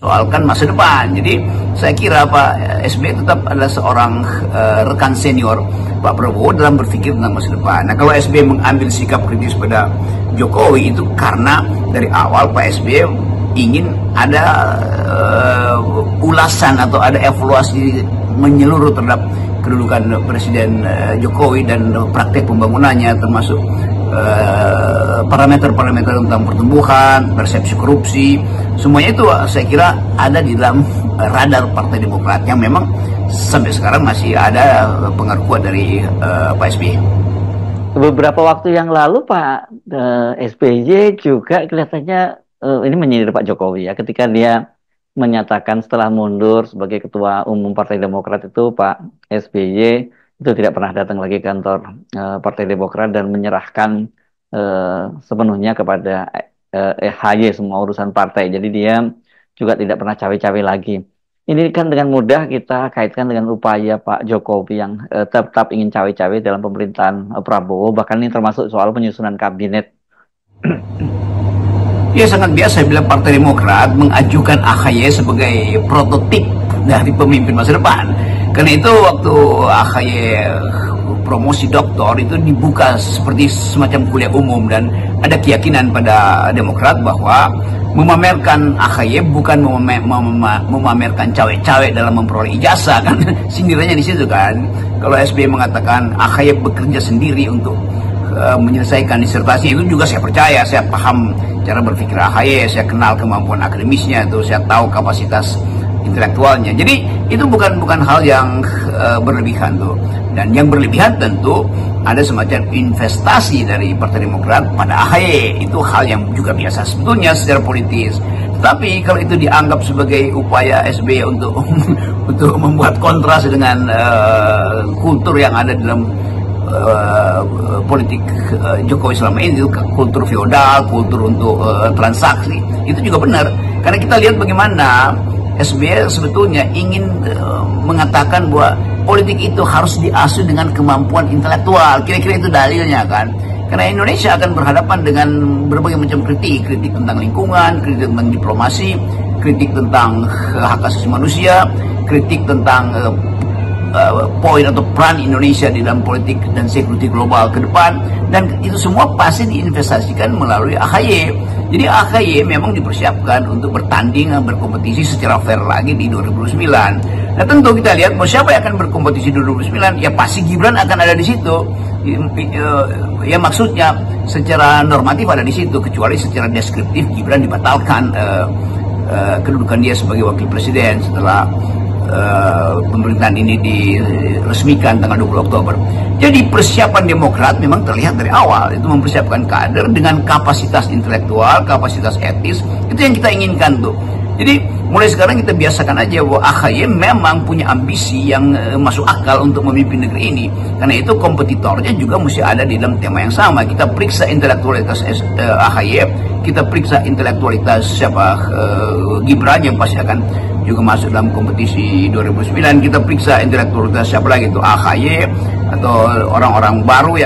soalkan masa depan. Jadi saya kira Pak SBY tetap adalah seorang rekan senior Pak Prabowo dalam berpikir tentang masa depan. Nah, kalau SBY mengambil sikap kritis pada Jokowi itu karena dari awal Pak SBY ingin ada ulasan atau ada evaluasi menyeluruh terhadap kedudukan Presiden Jokowi dan praktek pembangunannya, termasuk parameter-parameter tentang pertumbuhan, persepsi korupsi, semuanya itu saya kira ada di dalam radar Partai Demokrat yang memang sampai sekarang masih ada pengaruh kuat dari Pak SBY. Beberapa waktu yang lalu Pak SBY juga kelihatannya ini menyindir Pak Jokowi ya, ketika dia menyatakan setelah mundur sebagai Ketua Umum Partai Demokrat itu Pak SBY itu tidak pernah datang lagi ke kantor Partai Demokrat dan menyerahkan sepenuhnya kepada HY semua urusan partai. Jadi dia juga tidak pernah cawe-cawe lagi. Ini kan dengan mudah kita kaitkan dengan upaya Pak Jokowi yang tetap ingin cawe-cawe dalam pemerintahan Prabowo, bahkan ini termasuk soal penyusunan kabinet. Ya sangat biasa bila Partai Demokrat mengajukan AHY sebagai prototip dari pemimpin masa depan. Karena itu waktu AHY promosi doktor itu dibuka seperti semacam kuliah umum, dan ada keyakinan pada Demokrat bahwa memamerkan AHY bukan memamerkan cawe-cawe dalam memperoleh ijazah, kan sindirannya di situ kan. Kalau SBY mengatakan AHY bekerja sendiri untuk menyelesaikan disertasi, itu juga saya percaya, saya paham cara berpikir AHY, saya kenal kemampuan akademisnya, itu saya tahu kapasitas intelektualnya. Jadi itu bukan hal yang berlebihan tuh. Dan yang berlebihan tentu ada semacam investasi dari Partai Demokrat pada AHY. Itu hal yang juga biasa sebetulnya secara politis. Tetapi kalau itu dianggap sebagai upaya SBY untuk untuk membuat kontras dengan kultur yang ada dalam politik Jokowi selama ini, kultur feodal, kultur untuk transaksi, itu juga benar. Karena kita lihat bagaimana SBY sebetulnya ingin mengatakan bahwa politik itu harus diasuh dengan kemampuan intelektual. Kira-kira itu dalilnya kan. Karena Indonesia akan berhadapan dengan berbagai macam kritik tentang lingkungan, kritik tentang diplomasi, kritik tentang hak asasi manusia, kritik tentang poin atau peran Indonesia di dalam politik dan security global ke depan, dan itu semua pasti diinvestasikan melalui AHY. Jadi AHY memang dipersiapkan untuk bertanding, berkompetisi secara fair lagi di 2029. Nah tentu kita lihat bahwa siapa yang akan berkompetisi di 2029, ya pasti Gibran akan ada di situ. Ya maksudnya secara normatif ada di situ, kecuali secara deskriptif Gibran dibatalkan kedudukan dia sebagai wakil presiden setelah pemerintahan ini diresmikan tanggal 20 Oktober. Jadi persiapan Demokrat memang terlihat dari awal, itu mempersiapkan kader dengan kapasitas intelektual, kapasitas etis, itu yang kita inginkan tuh. Jadi mulai sekarang kita biasakan aja bahwa AHY memang punya ambisi yang masuk akal untuk memimpin negeri ini. Karena itu kompetitornya juga mesti ada di dalam tema yang sama. Kita periksa intelektualitas AHY, kita periksa intelektualitas siapa Gibran yang pasti akan juga masuk dalam kompetisi 2009. Kita periksa intelektualitas siapa lagi itu AHY atau orang-orang baru ya.